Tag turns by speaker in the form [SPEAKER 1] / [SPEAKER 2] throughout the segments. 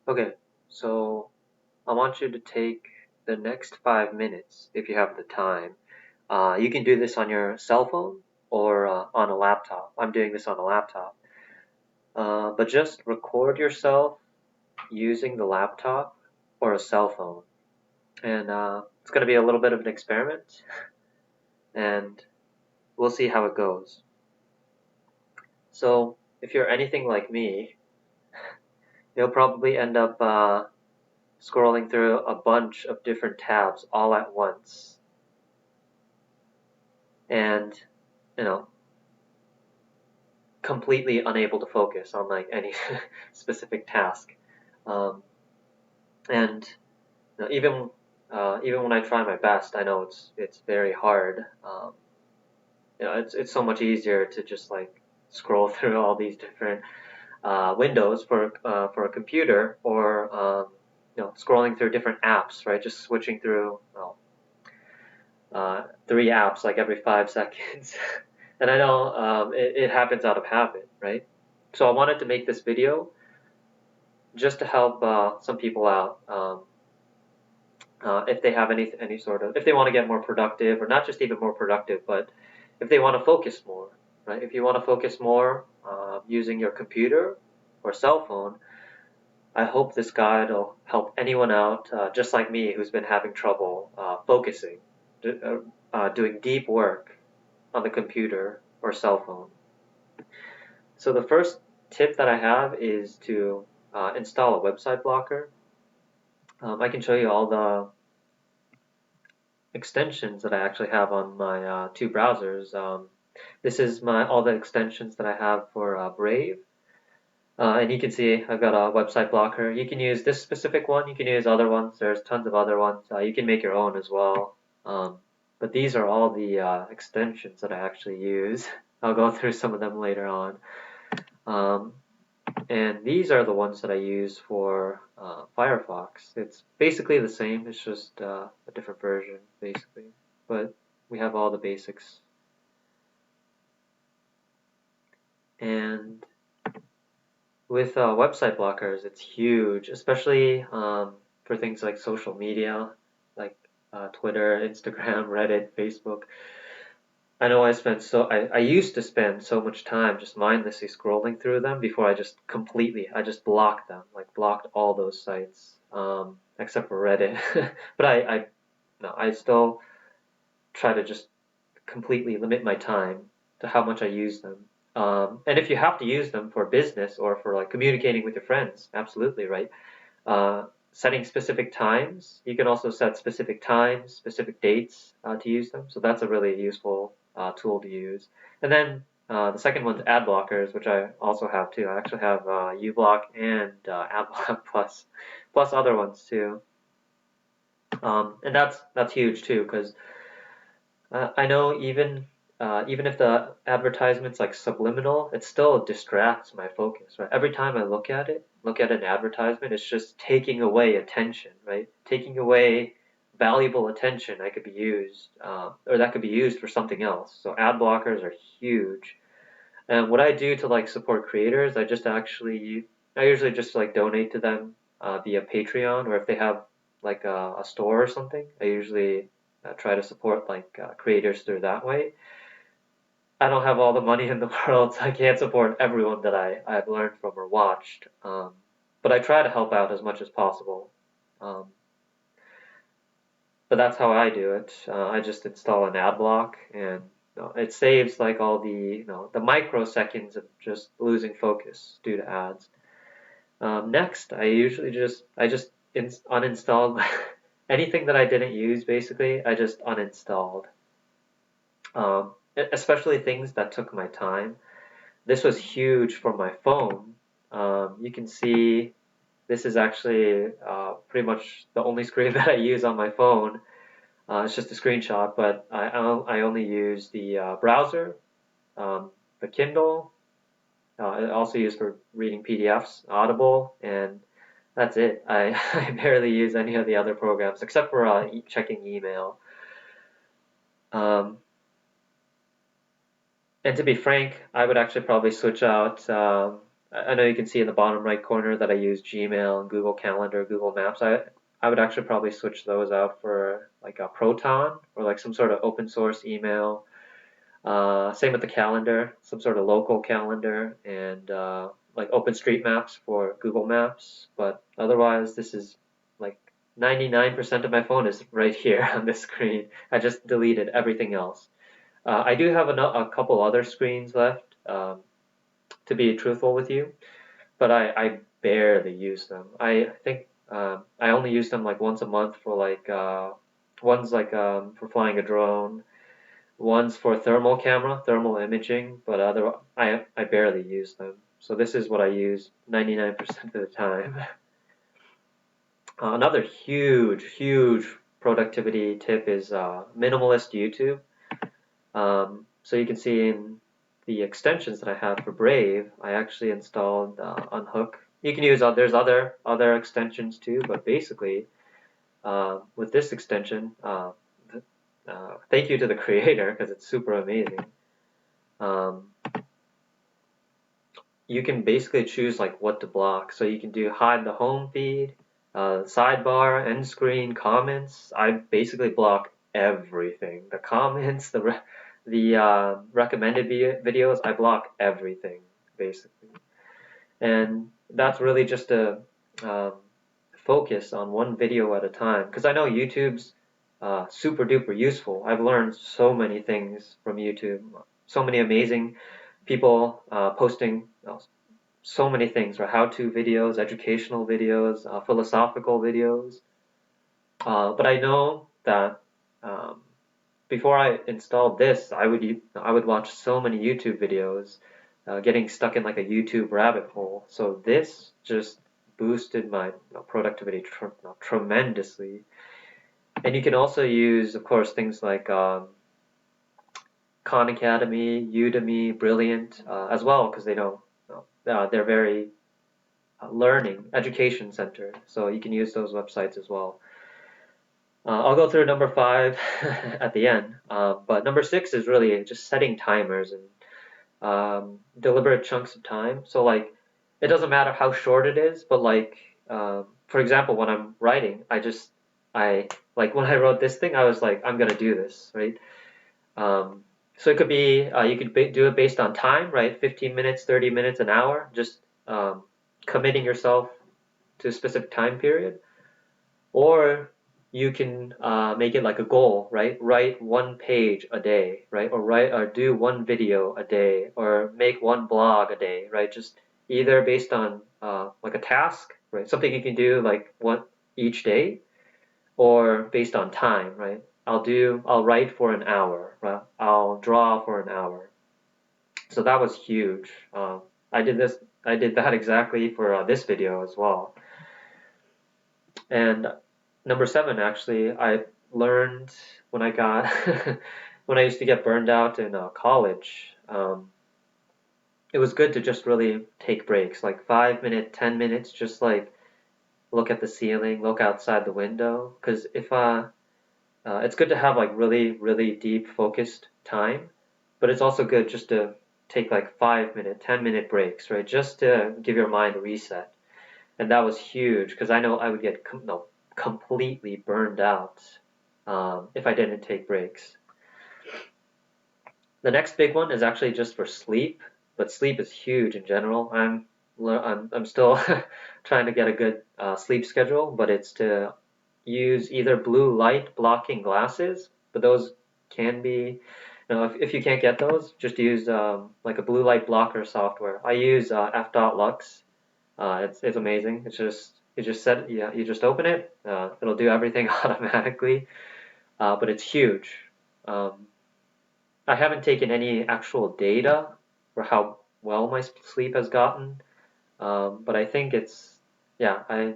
[SPEAKER 1] Okay, so I want you to take the next 5 minutes if you have the time. You can do this on your cell phone or on a laptop. I'm doing this on a laptop. But just record yourself using the laptop or a cell phone. And it's going to be a little bit of an experiment, and we'll see how it goes. So, if you're anything like me, you'll probably end up scrolling through a bunch of different tabs all at once. And, you know, completely unable to focus on like any specific task. Um, and even when I try my best, I know it's very hard. It's so much easier to just like scroll through all these different windows for a computer, or scrolling through different apps, right? Just switching through 3 apps like every 5 seconds. And I know it happens out of habit, right? So I wanted to make this video just to help some people out, if they have any sort of, if they want to get more productive, or not just even more productive, but if they want to focus more, right? If you want to focus more using your computer or cell phone, I hope this guide will help anyone out, just like me, who's been having trouble focusing, doing deep work on the computer or cell phone. So the first tip that I have is to install a website blocker. I can show you all the extensions that I actually have on my 2 browsers. This is all the extensions that I have for Brave. And you can see I've got a website blocker. You can use this specific one. You can use other ones. There's tons of other ones. You can make your own as well. But these are all the extensions that I actually use. I'll go through some of them later on. Um, and these are the ones that I use for Firefox. It's basically the same. It's just a different version, basically. But we have all the basics. And with website blockers, it's huge, especially for things like social media, like Twitter, Instagram, Reddit, Facebook. I know I used to spend so much time just mindlessly scrolling through them before I just blocked them, like blocked all those sites, except for Reddit. But no, I still try to just completely limit my time to how much I use them. And if you have to use them for business or for like communicating with your friends, absolutely, right? Setting specific times. You can also set specific times, specific dates to use them. So that's a really useful tool to use. And then the second one's ad blockers, which I also have too. I actually have uBlock and AdBlock plus other ones too. And that's huge too, because I know even if the advertisement's like subliminal, it still distracts my focus, right? Every time I look at an advertisement, it's just taking away attention, right? Taking away valuable attention I could be used, or that could be used for something else. So ad blockers are huge. And what I do to like support creators, I usually just like donate to them via Patreon, or if they have like a store or something, I usually try to support like creators through that way. I don't have all the money in the world, so I can't support everyone that I've learned from or watched. But I try to help out as much as possible. Um, but that's how I do it. I just install an ad block, and it saves like all the microseconds of just losing focus due to ads. Next, I just uninstalled anything that I didn't use. Basically, I just uninstalled. Especially things that took my time. This was huge for my phone. You can see this is actually pretty much the only screen that I use on my phone. It's just a screenshot, but I only use the browser, the Kindle. I also use for reading PDFs, Audible, and that's it. I barely use any of the other programs except for checking email. Um, and to be frank, I would actually probably switch out I know you can see in the bottom right corner that I use Gmail, Google Calendar, Google Maps. I would actually probably switch those out for like a Proton or like some sort of open source email. Same with the calendar, some sort of local calendar, and like OpenStreetMaps for Google Maps. But otherwise, this is like 99% of my phone is right here on this screen. I just deleted everything else. I do have a couple other screens left, to be truthful with you, but I barely use them. I think I only use them like once a month for like one's like for flying a drone, one's for thermal imaging, but I barely use them. So this is what I use 99% of the time. Another huge productivity tip is minimalist YouTube. So you can see in the extensions that I have for Brave, I actually installed Unhook. You can use there's other extensions too, but basically with this extension, thank you to the creator because it's super amazing. Um, you can basically choose like what to block. So you can do hide the home feed, sidebar, end screen, comments. I basically block everything. The comments, the recommended videos, I block everything basically. And that's really just to um, focus on one video at a time. Because I know YouTube's super duper useful. I've learned so many things from YouTube. So many amazing people posting so many things, right? How-to videos, educational videos, philosophical videos. But I know that um, before I installed this, I would watch so many YouTube videos, getting stuck in like a YouTube rabbit hole. So this just boosted my productivity tremendously. And you can also use, of course, things like Khan Academy, Udemy, Brilliant, as well, because they're very learning education center. So you can use those websites as well. I'll go through number five at the end, but number six is really just setting timers and deliberate chunks of time. So like, it doesn't matter how short it is, but like, for example, when I'm writing, I like when I wrote this thing, I was like, I'm gonna do this, right? Um, so it could be you could do it based on time, right? 15 minutes, 30 minutes, an hour, just committing yourself to a specific time period. Or you can make it like a goal, right? Write one page a day, right? Or do one video a day, or make one blog a day, right? Just either based on like a task, right? Something you can do like one each day, or based on time, right? I'll write for an hour, right? I'll draw for an hour. So that was huge. I did this, I did that exactly for this video as well. And number seven, actually, I learned when I got when I used to get burned out in college. It was good to just really take breaks, like 5 minute, 10 minutes, just like look at the ceiling, look outside the window. Because if it's good to have like really deep focused time, but it's also good just to take like 5 minute, 10 minute breaks, right? Just to give your mind a reset. And that was huge because I know I would get no, completely burned out if I didn't take breaks. The next big one is actually just for sleep, but sleep is huge in general. I'm still trying to get a good sleep schedule, but it's to use either blue light blocking glasses, but those can be, if you can't get those, just use like a blue light blocker software. I use f.lux. It's amazing. You just open it. It'll do everything automatically, but it's huge. Um, I haven't taken any actual data for how well my sleep has gotten, but I think yeah, I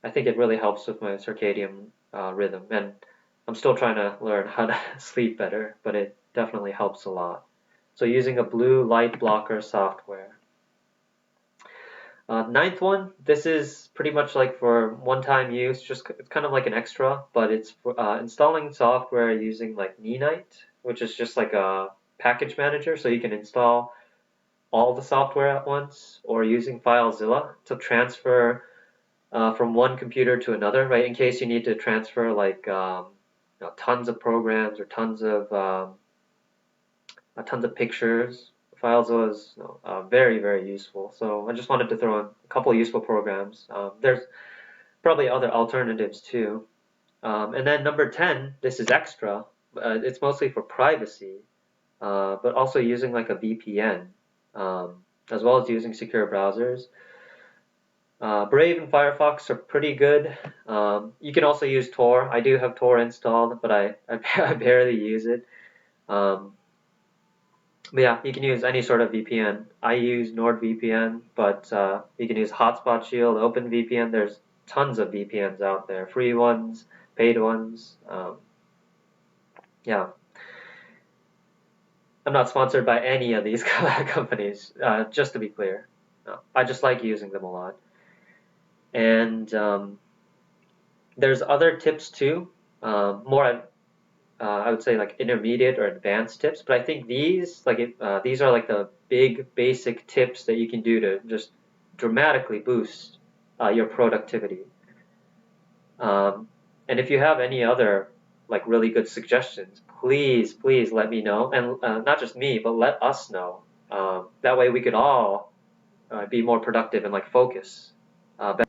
[SPEAKER 1] think it really helps with my circadian rhythm, and I'm still trying to learn how to sleep better, but it definitely helps a lot. So using a blue light blocker software. Ninth one, this is pretty much like for one-time use, just it's kind of like an extra, but it's for installing software using like Ninite, which is just like a package manager, so you can install all the software at once or using FileZilla to transfer from one computer to another, right? In case you need to transfer like tons of programs or tons of pictures. FileZilla is very, very useful. So I just wanted to throw in a couple of useful programs. There's probably other alternatives too. And then number 10, this is extra. It's mostly for privacy, but also using like a VPN, as well as using secure browsers. Brave and Firefox are pretty good. You can also use Tor. I do have Tor installed, but I barely use it. Um, but yeah, you can use any sort of VPN. I use NordVPN, but you can use Hotspot Shield, OpenVPN. There's tons of VPNs out there, free ones, paid ones. Yeah, I'm not sponsored by any of these companies, just to be clear. No, I just like using them a lot. And there's other tips too, more I would say like intermediate or advanced tips, but I think these are like the big basic tips that you can do to just dramatically boost your productivity. Um, and if you have any other like really good suggestions, please let me know, and not just me, but let us know. That way we could all be more productive and like focus better.